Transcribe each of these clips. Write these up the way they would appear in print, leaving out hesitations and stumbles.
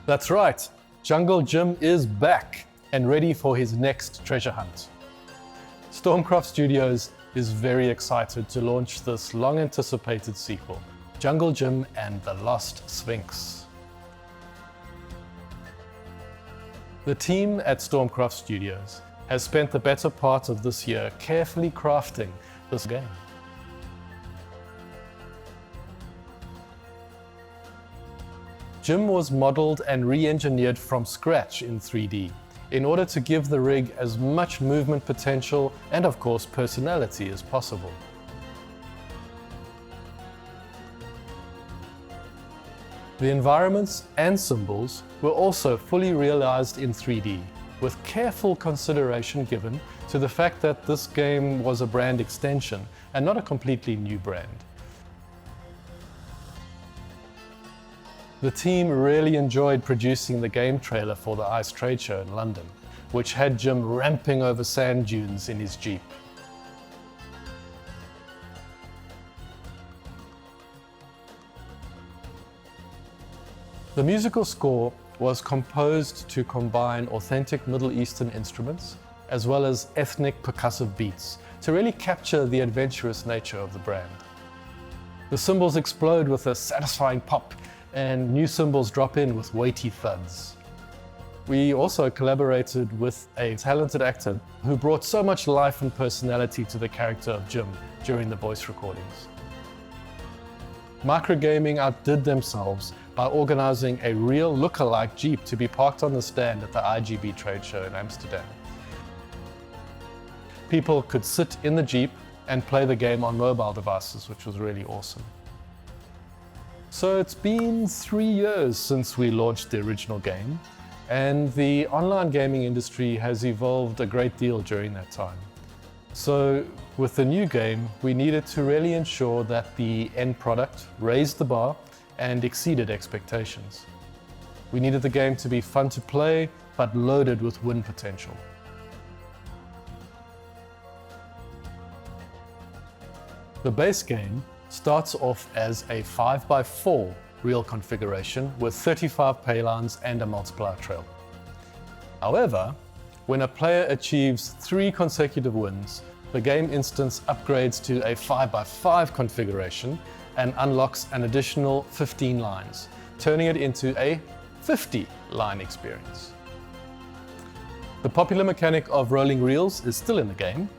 That's right, Jungle Jim is back and ready for his next treasure hunt. Stormcraft Studios is very excited to launch this long-anticipated sequel, Jungle Jim and the Lost Sphinx. The team at Stormcraft Studios has spent the better part of this year carefully crafting this game. Jim was modeled and re-engineered from scratch in 3D in order to give the rig as much movement potential and of course personality as possible. The environments and symbols were also fully realized in 3D, with careful consideration given to the fact that this game was a brand extension and not a completely new brand. The team really enjoyed producing the game trailer for the ICE trade show in London, which had Jim ramping over sand dunes in his Jeep. The musical score was composed to combine authentic Middle Eastern instruments as well as ethnic percussive beats to really capture the adventurous nature of the brand. The cymbals explode with a satisfying pop and new cymbals drop in with weighty thuds. We also collaborated with a talented actor who brought so much life and personality to the character of Jim during the voice recordings. Microgaming outdid themselves by organizing a real look-alike Jeep to be parked on the stand at the IGB trade show in Amsterdam. People could sit in the Jeep and play the game on mobile devices, which was really awesome. So it's been 3 years since we launched the original game, and the online gaming industry has evolved a great deal during that time. So with the new game, we needed to really ensure that the end product raised the bar and exceeded expectations. We needed the game to be fun to play, but loaded with win potential. The base game starts off as a 5x4 real configuration with 35 paylines and a multiplier trail. However, when a player achieves 3 consecutive wins, the game instance upgrades to a 5x5 configuration and unlocks an additional 15 lines, turning it into a 50-line experience. The popular mechanic of rolling reels is still in the game,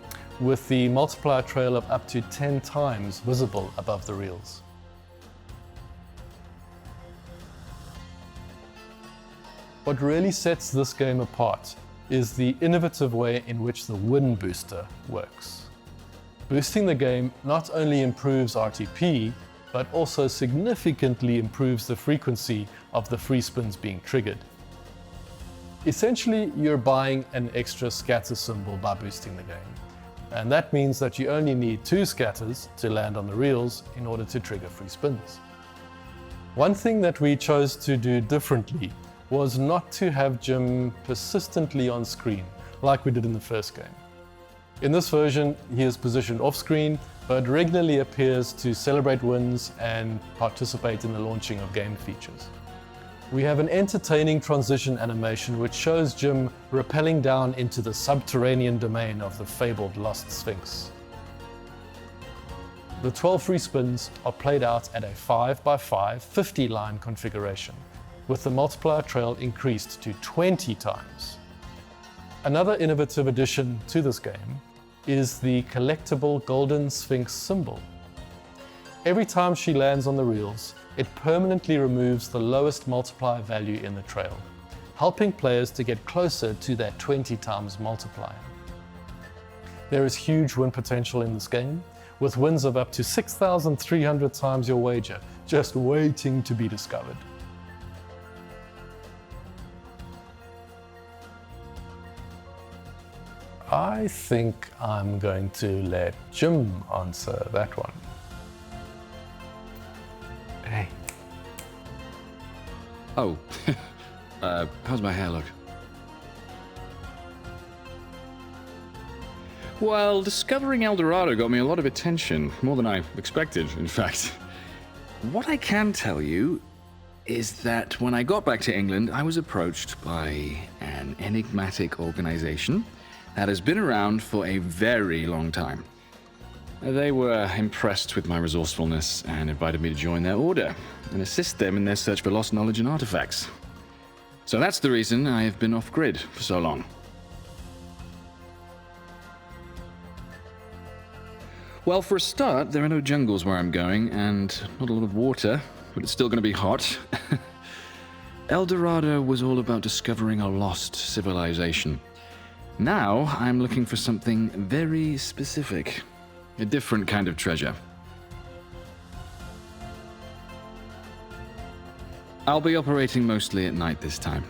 with the multiplier trail of up to 10 times visible above the reels. What really sets this game apart is the innovative way in which the win booster works. Boosting the game not only improves RTP, but also significantly improves the frequency of the free spins being triggered. Essentially, you're buying an extra scatter symbol by boosting the game. And that means that you only need 2 scatters to land on the reels in order to trigger free spins. One thing that we chose to do differently was not to have Jim persistently on screen like we did in the first game. In this version, he is positioned off screen, but regularly appears to celebrate wins and participate in the launching of game features. We have an entertaining transition animation which shows Jim rappelling down into the subterranean domain of the fabled Lost Sphinx. The 12 free spins are played out at a 5x5 50-line configuration, with the multiplier trail increased to 20 times. Another innovative addition to this game is the collectible Golden Sphinx symbol. Every time she lands on the reels, it permanently removes the lowest multiplier value in the trail, helping players to get closer to that 20 times multiplier. There is huge win potential in this game, with wins of up to 6,300 times your wager, just waiting to be discovered. I think I'm going to let Jim answer that one. Hey. Oh, how's my hair look? Well, discovering El Dorado got me a lot of attention, more than I expected, in fact. What I can tell you is that when I got back to England, I was approached by an enigmatic organization that has been around for a very long time. They were impressed with my resourcefulness and invited me to join their order and assist them in their search for lost knowledge and artifacts. So that's the reason I have been off-grid for so long. Well, for a start, there are no jungles where I'm going, and not a lot of water, but it's still going to be hot. El Dorado was all about discovering a lost civilization. Now, I'm looking for something very specific. A different kind of treasure. I'll be operating mostly at night this time.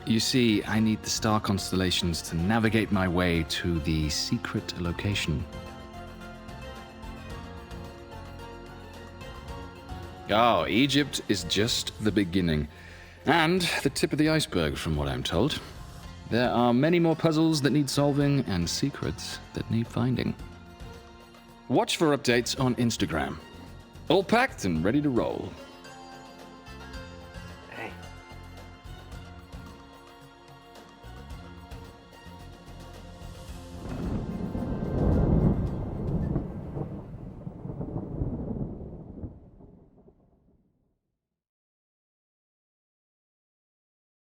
You see, I need the star constellations to navigate my way to the secret location. Oh, Egypt is just the beginning. And the tip of the iceberg, from what I'm told. There are many more puzzles that need solving and secrets that need finding. Watch for updates on Instagram. All packed and ready to roll.